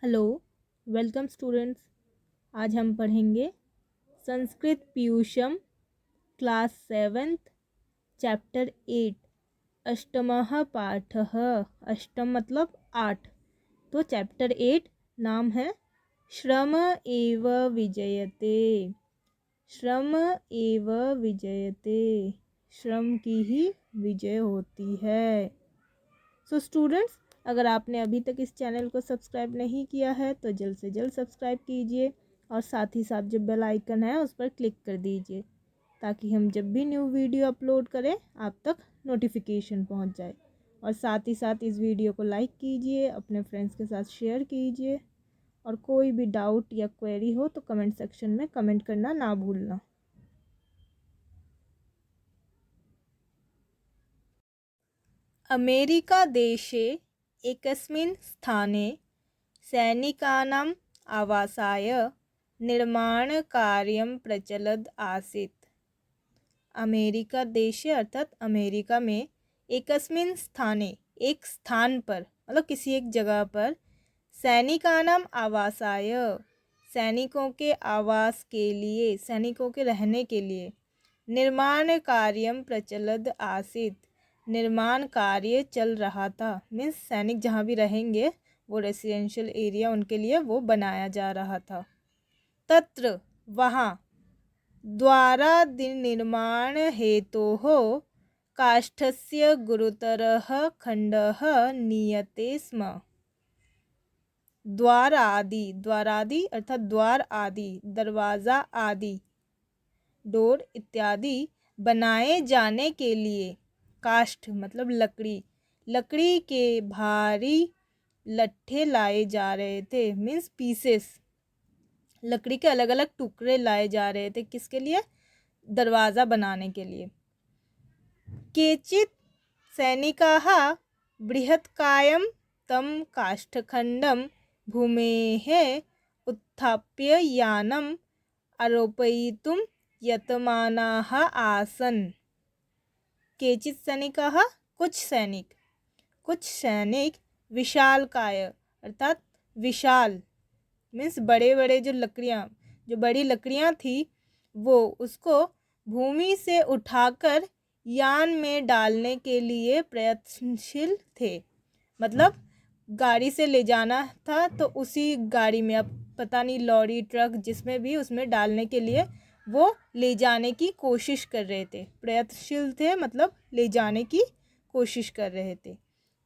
Hello, welcome students. आज हम पढ़ेंगे संस्कृत पीयूषम क्लास 7th चैप्टर 8 अष्टमः पाठः। अष्टम मतलब 8। तो चैप्टर 8 नाम है श्रम एव विजयते। श्रम एव विजयते, श्रम की ही विजय होती है। सो स्टूडेंट्स, अगर आपने अभी तक इस चैनल को सब्सक्राइब नहीं किया है तो जल्द से जल्द सब्सक्राइब कीजिए और साथ ही साथ जो बेल आइकन है उस पर क्लिक कर दीजिए ताकि हम जब भी न्यू वीडियो अपलोड करें आप तक नोटिफिकेशन पहुंच जाए। और साथ ही साथ इस वीडियो को लाइक कीजिए, अपने फ्रेंड्स के साथ शेयर कीजिए और कोई भी डाउट या क्वेरी हो तो कमेंट सेक्शन में कमेंट करना ना भूलना। अमेरिकादेशे एकस्मिन् स्थाने सैनिकानाम् आवासाय निर्माणकार्यं प्रचलत् आसीत्। अमेरिका देशे अर्थात अमेरिका में एकस्मिन् स्थाने एक स्थान पर मतलब किसी एक जगह पर सैनिकानाम आवासाय सैनिकों के आवास के लिए, सैनिकों के रहने के लिए निर्माण कार्यम प्रचलद आसीत, निर्माण कार्य चल रहा था। मीन्स सैनिक जहाँ भी रहेंगे वो रेसिडेंशियल एरिया उनके लिए वो बनाया जा रहा था। तत्र वहाँ द्वारा निर्माण हेतोः काष्ठस्य गुरुतरः खण्डः नीयते स्म। द्वार आदि, द्वारादि अर्थात द्वार आदि, दरवाज़ा आदि, डोर इत्यादि बनाए जाने के लिए काष्ठ मतलब लकड़ी, लकड़ी के भारी लट्ठे लाए जा रहे थे। मीन्स पीसेस, लकड़ी के अलग अलग टुकड़े लाए जा रहे थे। किसके लिए? दरवाज़ा बनाने के लिए। केचित् सैनिकाः बृहत्कायं तं काष्ठखण्डं भूमेः उत्थाप्य यानम् आरोपयितुं यतमानाः आसन्। केचित् सैनिकाः कुछ सैनिक विशालकाय अर्थात विशाल मीन्स बड़े बड़े जो बड़ी लकड़ियाँ थी वो उसको भूमि से उठाकर यान में डालने के लिए प्रयत्नशील थे। मतलब गाड़ी से ले जाना था तो उसी गाड़ी में, अब पता नहीं लॉरी ट्रक जिसमें भी, उसमें डालने के लिए वो ले जाने की कोशिश कर रहे थे। प्रयत्नशील थे मतलब ले जाने की कोशिश कर रहे थे।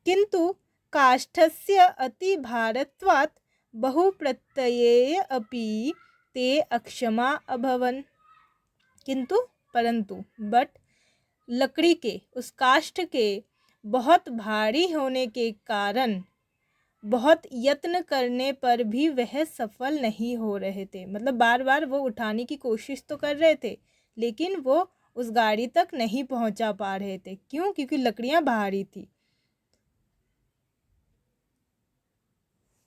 किंतु काष्ठस्य अति भारत्वात् बहुप्रत्यये अपि ते अक्षमा अभवन्। किंतु परंतु बट लकड़ी के, उस काष्ठ के बहुत भारी होने के कारण बहुत यत्न करने पर भी वह सफल नहीं हो रहे थे। मतलब बार बार वो उठाने की कोशिश तो कर रहे थे लेकिन वो उस गाड़ी तक नहीं पहुंचा पा रहे थे। क्यों? क्योंकि लकड़ियां भारी थी।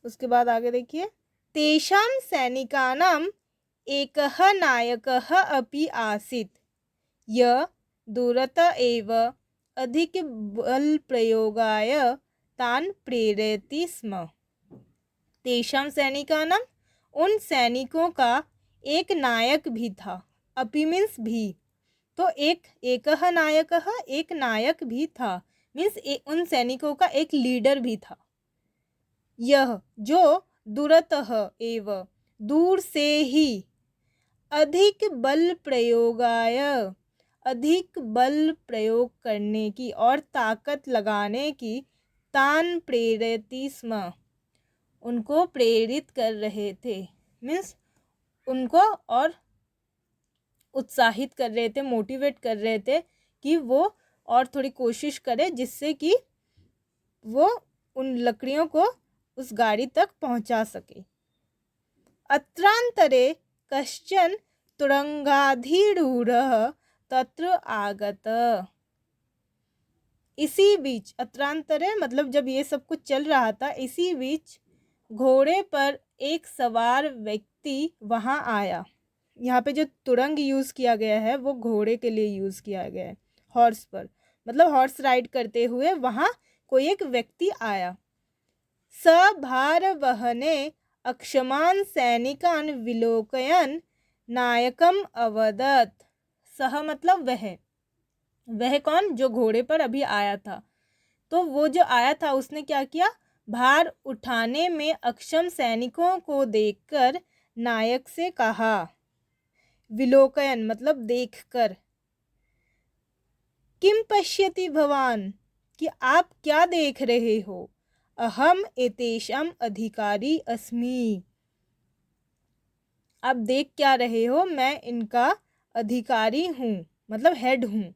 उसके बाद आगे देखिए, तेषां सैनिकानां एकः नायकः अपि आसीत् य दूरत एव अधिकबलप्रयोगाय तान् प्रेरयति स्म। तेषां सैनिकानां, उन सैनिकों का एक नायक भी था। अपि मीन्स भी, तो एकः नायकः, एक नायक भी था। मीन्स उन सैनिकों का एक लीडर भी था। यह जो दूरतः एव दूर से ही अधिक बल प्रयोगाय, अधिक बल प्रयोग करने की और ताकत लगाने की, तान प्रेरयति स्म, उनको प्रेरित कर रहे थे। मीन्स उनको और उत्साहित कर रहे थे, मोटिवेट कर रहे थे कि वो और थोड़ी कोशिश करे जिससे कि वो उन लकड़ियों को उस गाड़ी तक पहुंचा सके। अत्रांतरे कश्चन तुरंगाधिरूढ़ तत्र आगत। इसी बीच, अत्रांतरे मतलब जब ये सब कुछ चल रहा था, इसी बीच घोड़े पर एक सवार व्यक्ति वहाँ आया। यहाँ पे जो तुरंग यूज़ किया गया है वो घोड़े के लिए यूज़ किया गया है, हॉर्स पर, मतलब हॉर्स राइड करते हुए वहाँ कोई एक व्यक्ति आया। सभारवहने अक्षमान् सैनिकान् विलोकयन् नायकम अवदत्। सह मतलब वह कौन, जो घोड़े पर अभी आया था। तो वो जो आया था उसने क्या किया, भार उठाने में अक्षम सैनिकों को देखकर नायक से कहा, विलोकयन मतलब देखकर, किम पश्यति भवान, कि आप क्या देख रहे हो, अहम एतेषाम अधिकारी अस्मि, आप देख क्या रहे हो, मैं इनका अधिकारी हूँ, मतलब हेड हूँ।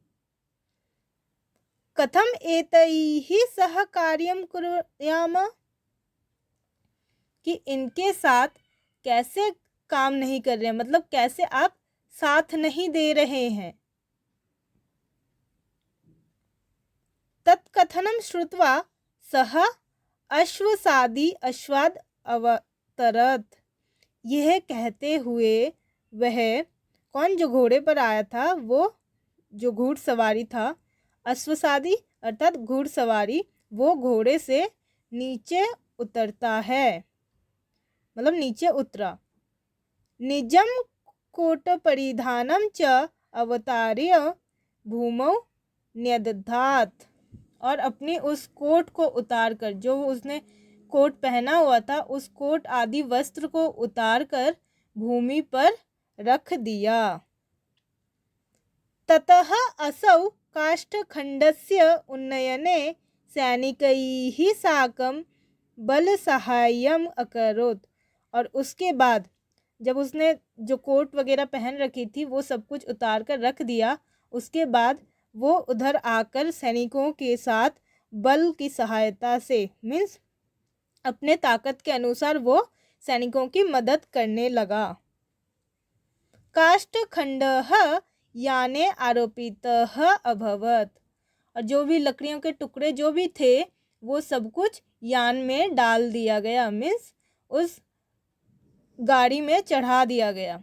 कथम एतैः सह कार्यं कुर्याम, कि इनके साथ कैसे काम नहीं कर रहे हैं, मतलब कैसे आप साथ नहीं दे रहे हैं। तत्कथनं श्रुत्वा सह अश्वसादी अश्वाद अवतरत। यह कहते हुए वह कौन, जो घोड़े पर आया था, वो जो घुड़सवारी था, अश्वसादी अर्थात घुड़सवारी, वो घोड़े से नीचे उतरता है, मतलब नीचे उतरा। निजम कोट परिधानम च अवतार्य भूमौ न्यदधात, और अपनी उस कोट को उतार कर, जो उसने कोट पहना हुआ था, उस कोट आदि वस्त्र को उतार कर भूमि पर रख दिया। ततः असौ काष्ठखण्डस्य उन्नयने सैनिकैः साकं बलसाहाय्यम् अकरोत्, और उसके बाद जब उसने जो कोट वगैरह पहन रखी थी वो सब कुछ उतार कर रख दिया, उसके बाद वो उधर आकर सैनिकों के साथ बल की सहायता से, मीन्स अपने ताकत के अनुसार वो सैनिकों की मदद करने लगा। काष्ठखण्डः याने आरोपितः अभवत्, और जो भी लकड़ियों के टुकड़े जो भी थे वो सब कुछ यान में डाल दिया गया, मीन्स उस गाड़ी में चढ़ा दिया गया।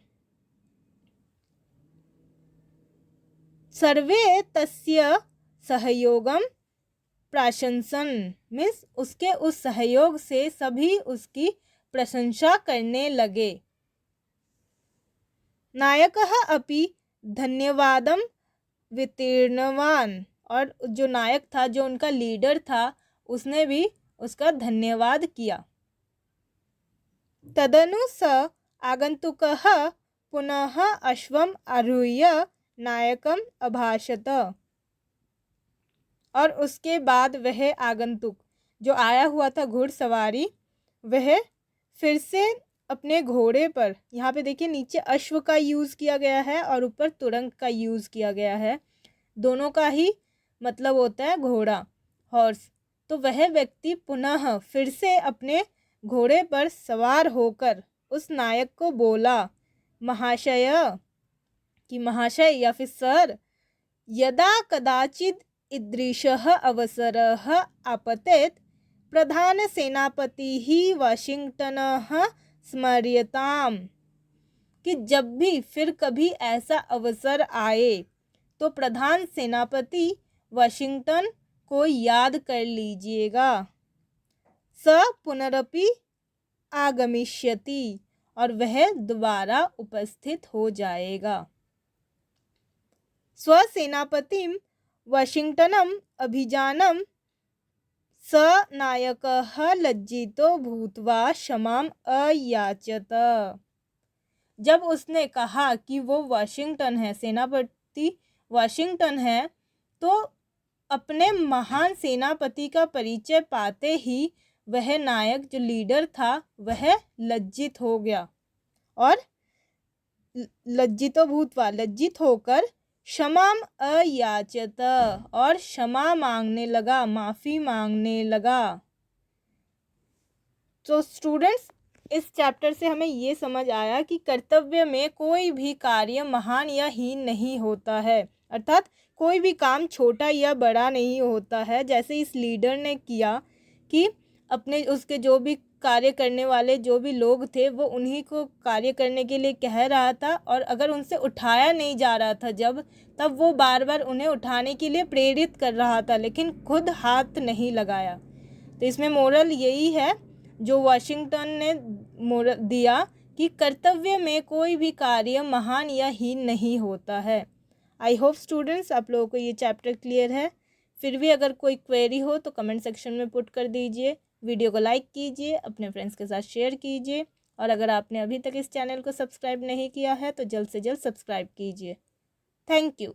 सर्वे तस्य सहयोगम प्रशंसन, मीन्स उसके उस सहयोग से सभी उसकी प्रशंसा करने लगे। नायकः अपि धन्यवादम वितीर्णवान, और जो नायक था, जो उनका लीडर था, उसने भी उसका धन्यवाद किया। तदनु स आगंतुकः पुनः अश्वम आरुह्य नायकम अभाषत, और उसके बाद वह आगंतुक जो आया हुआ था घुड़सवारी, वह फिर से अपने घोड़े पर, यहाँ पे देखिए नीचे अश्व का यूज़ किया गया है और ऊपर तुरंग का यूज़ किया गया है, दोनों का ही मतलब होता है घोड़ा, हॉर्स। तो वह व्यक्ति पुनः फिर से अपने घोड़े पर सवार होकर उस नायक को बोला, महाशय, कि महाशय या फिर सर, यदा कदाचित् ईदृशः अवसरः आपतेत् प्रधान सेनापतिः वाशिंगटनः स्मर्यताम्, कि जब भी फिर कभी ऐसा अवसर आए तो प्रधान सेनापति वाशिंगटन को याद कर लीजिएगा। स पुनरपि आगमिष्यति, और वह दोबारा उपस्थित हो जाएगा। स्वसेनापतिं वाशिंगटनम अभिजानम स नायकः लज्जितो भूत्वा क्षमाम अयाचत। जब उसने कहा कि वो वाशिंगटन है, सेनापति वाशिंगटन है, तो अपने महान सेनापति का परिचय पाते ही वह नायक जो लीडर था वह लज्जित हो गया, और लज्जितो भूत्वा लज्जित होकर क्षमाम अयाचत, और क्षमा मांगने लगा, माफ़ी मांगने लगा। तो स्टूडेंट्स, इस चैप्टर से हमें ये समझ आया कि कर्तव्य में कोई भी कार्य महान या हीन नहीं होता है, अर्थात कोई भी काम छोटा या बड़ा नहीं होता है। जैसे इस लीडर ने किया कि अपने उसके जो भी कार्य करने वाले जो भी लोग थे वो उन्हीं को कार्य करने के लिए कह रहा था, और अगर उनसे उठाया नहीं जा रहा था तब वो बार बार उन्हें उठाने के लिए प्रेरित कर रहा था, लेकिन खुद हाथ नहीं लगाया। तो इसमें मोरल यही है जो वाशिंगटन ने दिया कि कर्तव्य में कोई भी कार्य महान या हीन नहीं होता है। आई होप स्टूडेंट्स आप लोगों को ये चैप्टर क्लियर है। फिर भी अगर कोई क्वेरी हो तो कमेंट सेक्शन में पुट कर दीजिए। वीडियो को लाइक कीजिए, अपने फ्रेंड्स के साथ शेयर कीजिए, और अगर आपने अभी तक इस चैनल को सब्सक्राइब नहीं किया है तो जल्द से जल्द सब्सक्राइब कीजिए। Thank you.